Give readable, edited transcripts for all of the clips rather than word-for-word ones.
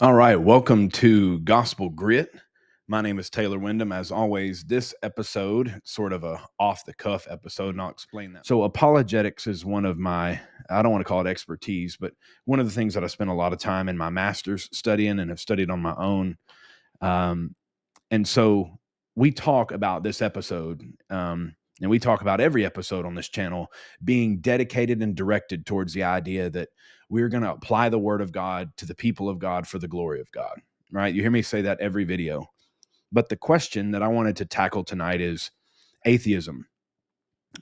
All right, welcome to Gospel Grit. My name is Taylor Wyndham. As always, this episode, sort of a off the cuff episode, and I'll explain that. So, apologetics is one of my, I don't want to call it expertise, but one of the things that I spent a lot of time in my master's studying and have studied on my own. Um, and so we talk about this episode, and we talk about every episode on this channel being dedicated and directed towards the idea that we're going to apply the word of God to the people of God for the glory of God, right? You hear me say that every video. But the question that I wanted to tackle tonight is atheism.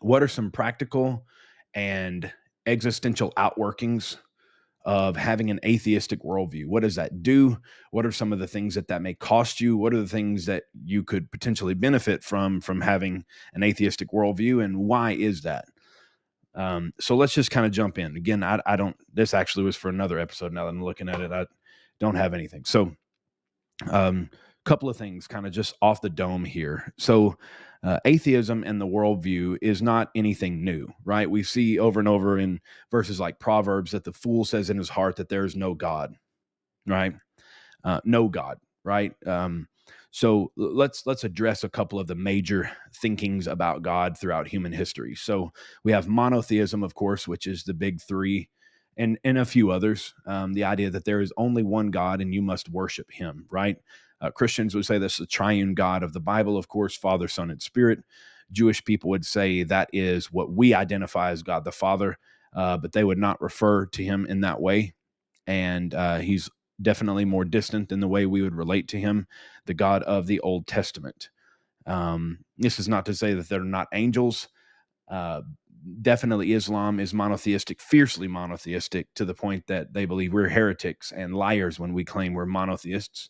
What are some practical and existential outworkings of having an atheistic worldview? What does that do? What are some of the things that may cost you? What are the things that you could potentially benefit from having an atheistic worldview, and why is that? So let's just kind of jump in. Again, I don't. This actually was for another episode. Now that I'm looking at it, I don't have anything. So, couple of things, kind of just off the dome here. So, atheism and the worldview is not anything new, right? We see over and over in verses like Proverbs that the fool says in his heart that there is no God, right? No God, right? So let's address a couple of the major thinkings about God throughout human history. So we have monotheism, of course, which is the big three, and a few others. The idea that there is only one God and you must worship Him, right? Christians would say this is the triune God of the Bible, of course, Father, Son, and Spirit. Jewish people would say that is what we identify as God the Father, but they would not refer to Him in that way. And He's definitely more distant than the way we would relate to Him, the God of the Old Testament. This is not to say that they're not angels. Uh, Definitely Islam is monotheistic, fiercely monotheistic, to the point that they believe we're heretics and liars when we claim we're monotheists.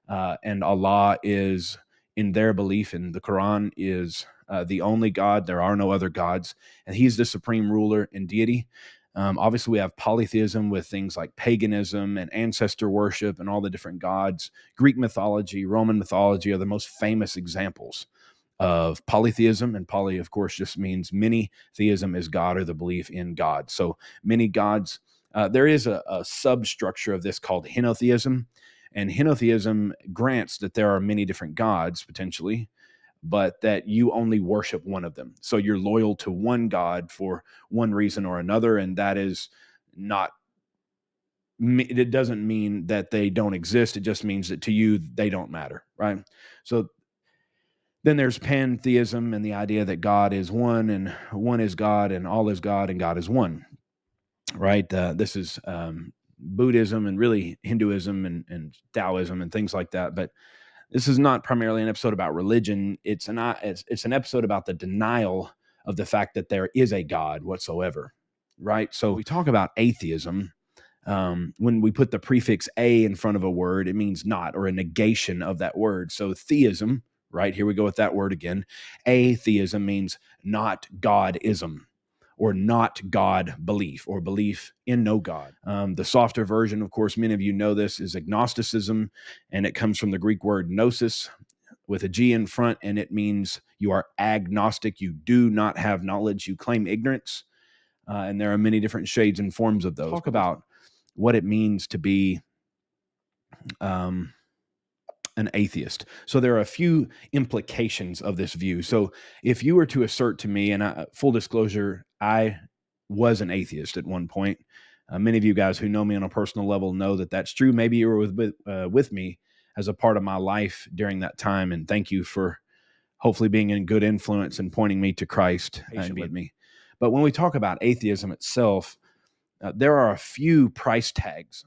And Allah is, in their belief in the Quran, is the only God. There are no other gods, and He's the supreme ruler and deity. Obviously, we have polytheism with things like paganism and ancestor worship and all the different gods. Greek mythology, Roman mythology are the most famous examples of polytheism. And poly, of course, just means many. Theism is God, or the belief in God. So many gods. There is a substructure of this called henotheism. And henotheism grants that there are many different gods, potentially, but that you only worship one of them. So you're loyal to one God for one reason or another. And that is not, it doesn't mean that they don't exist. It just means that to you, they don't matter, right? So then there's pantheism and the idea that God is one and one is God and all is God and God is one, right? This is Buddhism and really Hinduism and Taoism and things like that. But this is not primarily an episode about religion. It's an episode about the denial of the fact that there is a God whatsoever, right? So we talk about atheism. When we put the prefix a in front of a word, it means not, or a negation of that word. So theism, right? Here we go with that word again. Atheism means not Godism, or not God belief, or belief in no God. The softer version, of course, many of you know this, is agnosticism, and it comes from the Greek word gnosis with a G in front, and it means you are agnostic. You do not have knowledge. You claim ignorance, and there are many different shades and forms of those. Talk about what it means to be an atheist. So there are a few implications of this view. So if you were to assert to me, and full disclosure, I was an atheist at one point. Many of you guys who know me on a personal level know that that's true. Maybe you were with me as a part of my life during that time, and thank you for hopefully being a good influence and pointing me to Christ and with me. But when we talk about atheism itself, there are a few price tags,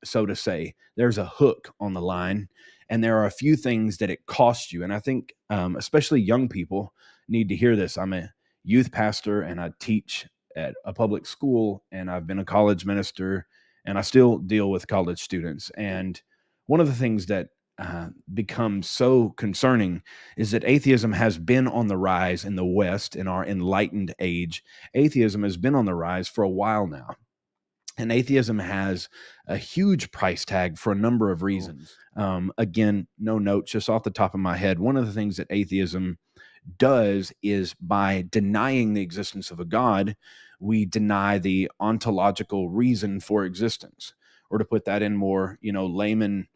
so to say. There's a hook on the line, and there are a few things that it costs you. And I think especially young people need to hear this. I'm a youth pastor, and I teach at a public school, and I've been a college minister, and I still deal with college students. And one of the things that becomes so concerning is that atheism has been on the rise in the West in our enlightened age. Atheism has been on the rise for a while now. And atheism has a huge price tag for a number of reasons. Again, no notes, just off the top of my head. One of the things that atheism does is, by denying the existence of a God, we deny the ontological reason for existence. or to put that in more, layman,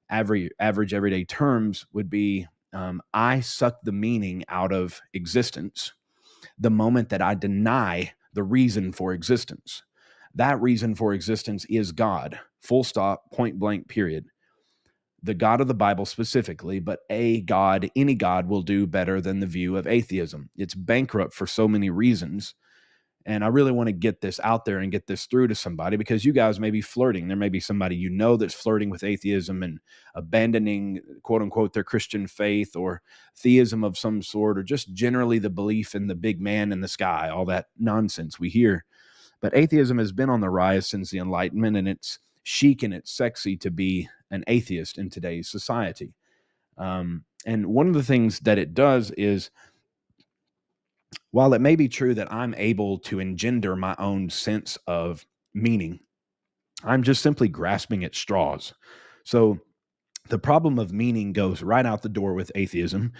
average everyday terms, would be I suck the meaning out of existence the moment that I deny the reason for existence. That reason for existence is God, full stop, point blank, period. The God of the Bible specifically, but a God, any God will do better than the view of atheism. It's bankrupt for so many reasons. And I really want to get this out there and get this through to somebody, because you guys may be flirting. There may be somebody that's flirting with atheism and abandoning, quote unquote, their Christian faith or theism of some sort, or just generally the belief in the big man in the sky, all that nonsense we hear. But atheism has been on the rise since the Enlightenment, and it's chic and it's sexy to be an atheist in today's society. And one of the things that it does is, while it may be true that I'm able to engender my own sense of meaning, I'm just simply grasping at straws. So the problem of meaning goes right out the door with atheism,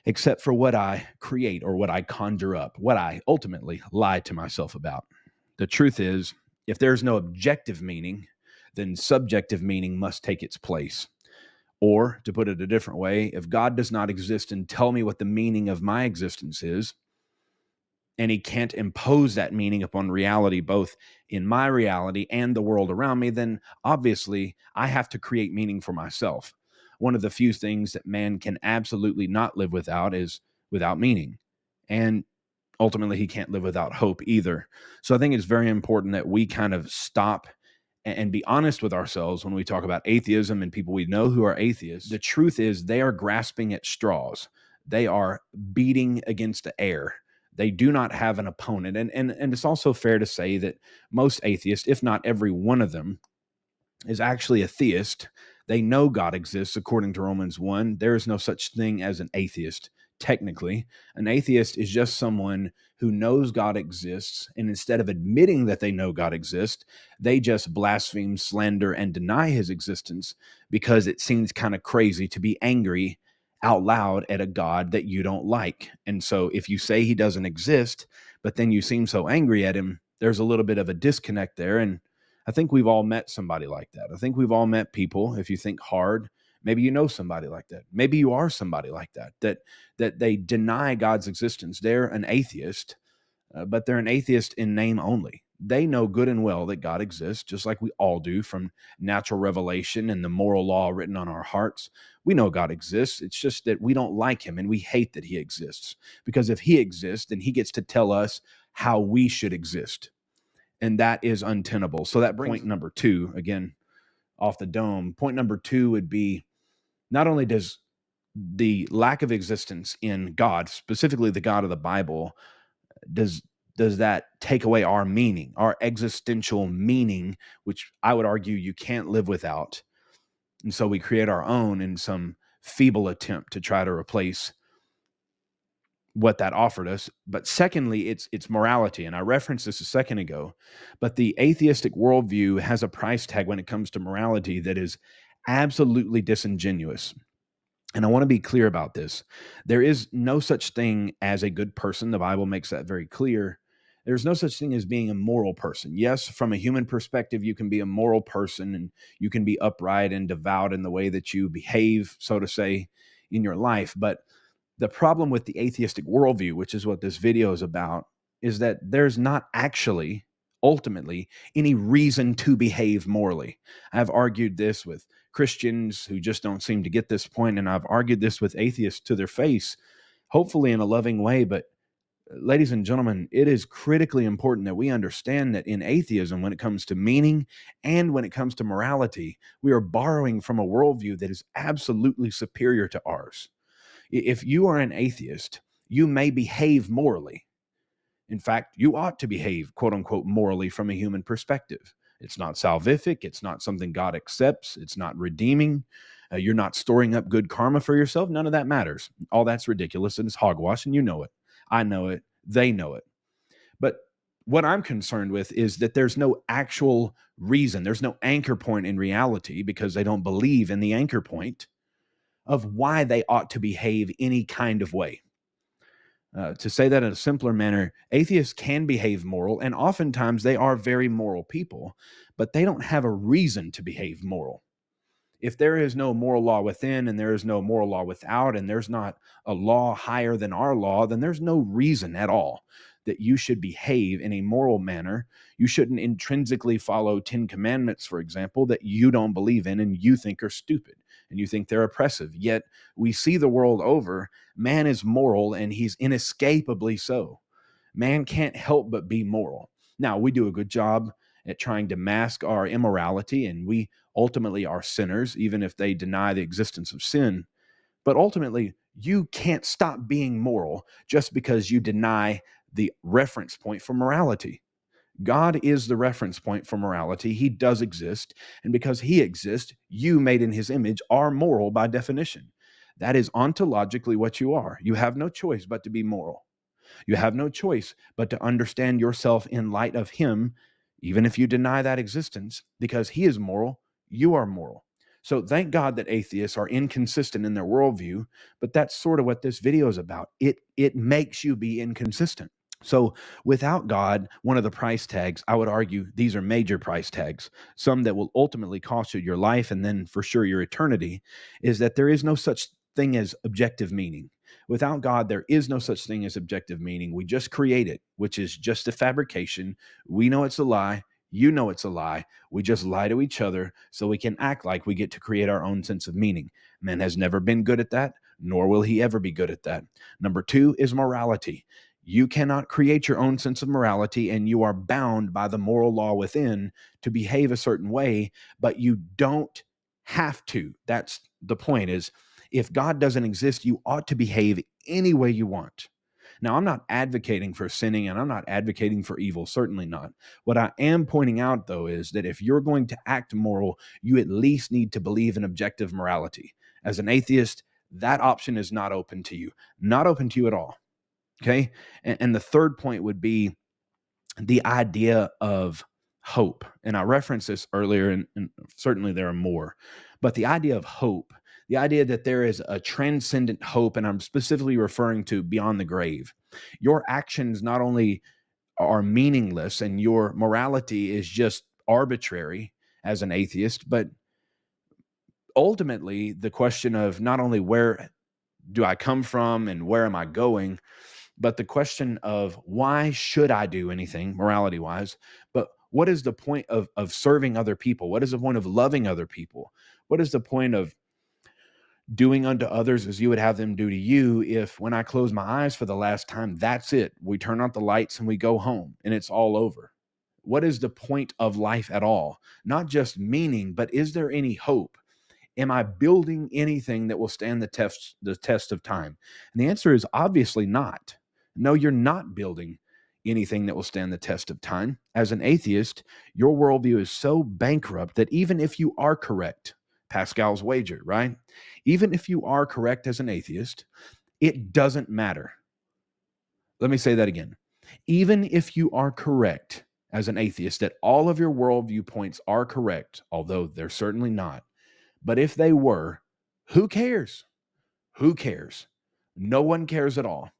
except for what I create or what I conjure up, what I ultimately lie to myself about. The truth is, if there's no objective meaning, then subjective meaning must take its place. Or, to put it a different way, if God does not exist and tell me what the meaning of my existence is, and he can't impose that meaning upon reality, both in my reality and the world around me, then obviously I have to create meaning for myself. One of the few things that man can absolutely not live without is without meaning. And ultimately, he can't live without hope either. So I think it's very important that we kind of stop and be honest with ourselves when we talk about atheism and people we know who are atheists. The truth is, they are grasping at straws. They are beating against the air. They do not have an opponent. And it's also fair to say that most atheists, if not every one of them, is actually a theist. They know God exists. According to Romans 1, there is no such thing as an atheist. Technically, an atheist is just someone who knows God exists, and instead of admitting that they know God exists, they just blaspheme, slander, and deny his existence because it seems kind of crazy to be angry out loud at a God that you don't like. And so if you say he doesn't exist, but then you seem so angry at him, there's a little bit of a disconnect there. And I think we've all met somebody like that. I think we've all met people, if you think hard, maybe you know somebody like that. Maybe you are somebody like that, that they deny God's existence. They're an atheist, but they're an atheist in name only. They know good and well that God exists, just like we all do, from natural revelation and the moral law written on our hearts. We know God exists. It's just that we don't like him and we hate that he exists. Because if he exists, then he gets to tell us how we should exist. And that is untenable. So that brings point number two, again, off the dome. Point number two would be, not only does the lack of existence in God, specifically the God of the Bible, does that take away our meaning, our existential meaning, which I would argue you can't live without. And so we create our own in some feeble attempt to try to replace what that offered us. But secondly, it's morality. And I referenced this a second ago, but the atheistic worldview has a price tag when it comes to morality that is absolutely disingenuous. And I want to be clear about this. There is no such thing as a good person. The Bible makes that very clear. There's no such thing as being a moral person. Yes, from a human perspective, you can be a moral person and you can be upright and devout in the way that you behave, so to say, in your life. But the problem with the atheistic worldview, which is what this video is about, is that there's not actually, ultimately, any reason to behave morally. I've argued this with Christians who just don't seem to get this point, and I've argued this with atheists to their face, hopefully in a loving way. But ladies and gentlemen, it is critically important that we understand that in atheism, when it comes to meaning and when it comes to morality, we are borrowing from a worldview that is absolutely superior to ours. If you are an atheist, you may behave morally. In fact, you ought to behave, quote unquote, morally from a human perspective. It's not salvific. It's not something God accepts. It's not redeeming. You're not storing up good karma for yourself. None of that matters. All that's ridiculous and it's hogwash, and you know it. I know it. They know it. But what I'm concerned with is that there's no actual reason. There's no anchor point in reality, because they don't believe in the anchor point of why they ought to behave any kind of way. To say that in a simpler manner, atheists can behave moral, and oftentimes they are very moral people, but they don't have a reason to behave moral. If there is no moral law within and there is no moral law without, and there's not a law higher than our law, then there's no reason at all that you should behave in a moral manner. You shouldn't intrinsically follow 10 commandments, for example, that you don't believe in and you think are stupid and you think they're oppressive. Yet we see the world over, man is moral and he's inescapably so. Man can't help but be moral. Now, we do a good job at trying to mask our immorality, and we ultimately are sinners, even if they deny the existence of sin. But ultimately, you can't stop being moral just because you deny the reference point for morality. God is the reference point for morality. He does exist. And because he exists, you, made in his image, are moral by definition. That is ontologically what you are. You have no choice but to be moral. You have no choice but to understand yourself in light of him, even if you deny that existence, because he is moral, you are moral. So thank God that atheists are inconsistent in their worldview, but that's sort of what this video is about. It makes you be inconsistent. So without God, one of the price tags, I would argue these are major price tags, some that will ultimately cost you your life and then for sure your eternity, is that there is no such thing as objective meaning. Without God, there is no such thing as objective meaning. We just create it, which is just a fabrication. We know it's a lie. You know it's a lie. We just lie to each other so we can act like we get to create our own sense of meaning. Man has never been good at that, nor will he ever be good at that. Number two is morality. You cannot create your own sense of morality, and you are bound by the moral law within to behave a certain way, but you don't have to. That's the point, is if God doesn't exist, you ought to behave any way you want. Now, I'm not advocating for sinning and I'm not advocating for evil, certainly not. What I am pointing out, though, is that if you're going to act moral, you at least need to believe in objective morality. As an atheist, that option is not open to you, not open to you at all. Okay. And the third point would be the idea of hope. And I referenced this earlier, and certainly there are more, but the idea of hope, the idea that there is a transcendent hope, and I'm specifically referring to beyond the grave. Your actions not only are meaningless and your morality is just arbitrary as an atheist, but ultimately the question of not only where do I come from and where am I going, but the question of why should I do anything morality wise, but what is the point of serving other people? What is the point of loving other people? What is the point of doing unto others as you would have them do to you if when I close my eyes for the last time, that's it? We turn out the lights and we go home and it's all over. What is the point of life at all? Not just meaning, but is there any hope? Am I building anything that will stand the test of time? And the answer is obviously not. No, you're not building anything that will stand the test of time. As an atheist, your worldview is so bankrupt that even if you are correct, Pascal's wager, right? Even if you are correct as an atheist, it doesn't matter. Let me say that again. Even if you are correct as an atheist, that all of your worldview points are correct, although they're certainly not, but if they were, who cares? Who cares? No one cares at all.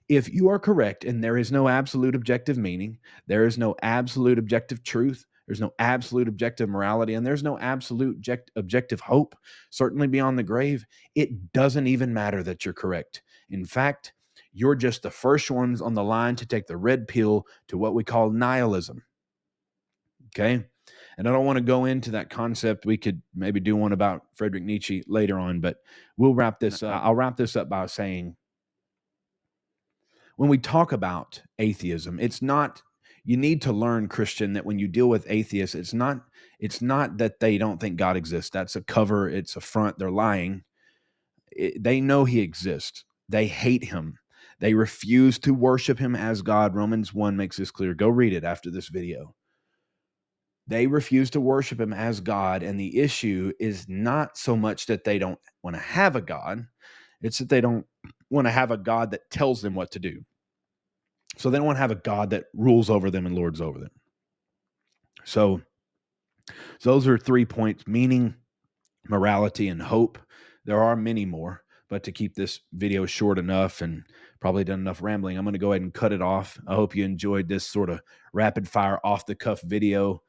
If you are correct and there is no absolute objective meaning, there is no absolute objective truth, there's no absolute objective morality, and there's no absolute objective hope, certainly beyond the grave, it doesn't even matter that you're correct. In fact, you're just the first ones on the line to take the red pill to what we call nihilism. Okay? And I don't want to go into that concept. We could maybe do one about Friedrich Nietzsche later on, but we'll wrap this up. I'll wrap this up by saying, when we talk about atheism, it's not, you need to learn, Christian, that when you deal with atheists, it's not that they don't think God exists. That's a cover, it's a front, they're lying. They know he exists. They hate him. They refuse to worship him as God. Romans 1 makes this clear. Go read it after this video. They refuse to worship him as God, and the issue is not so much that they don't want to have a God, it's that they don't want to have a God that tells them what to do. So they don't want to have a God that rules over them and lords over them. So those are 3 points: meaning, morality, and hope. There are many more, but to keep this video short enough and probably done enough rambling. I'm going to go ahead and cut it off. I hope you enjoyed this sort of rapid fire off the cuff video.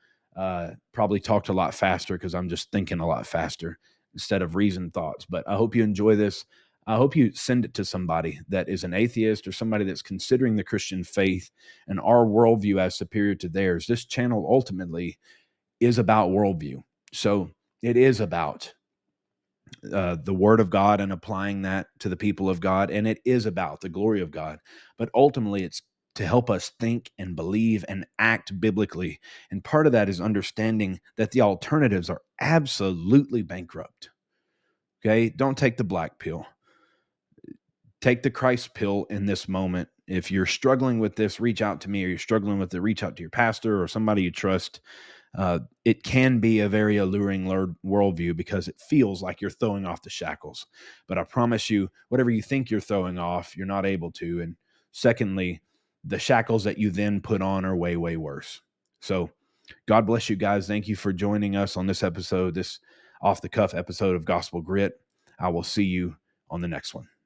Probably talked a lot faster because I'm just thinking a lot faster instead of reasoned thoughts. But I hope you enjoy this. I hope you send it to somebody that is an atheist or somebody that's considering the Christian faith and our worldview as superior to theirs. This channel ultimately is about worldview. So it is about the word of God and applying that to the people of God. And it is about the glory of God. But ultimately, it's to help us think and believe and act biblically. And part of that is understanding that the alternatives are absolutely bankrupt. Okay? Don't take the black pill. Take the Christ pill in this moment. If you're struggling with this, reach out to me, or you're struggling with it, reach out to your pastor or somebody you trust. It can be a very alluring worldview because it feels like you're throwing off the shackles. But I promise you, whatever you think you're throwing off, you're not able to. And secondly, the shackles that you then put on are way, way worse. So God bless you guys. Thank you for joining us on this episode, this off the cuff episode of Gospel Grit. I will see you on the next one.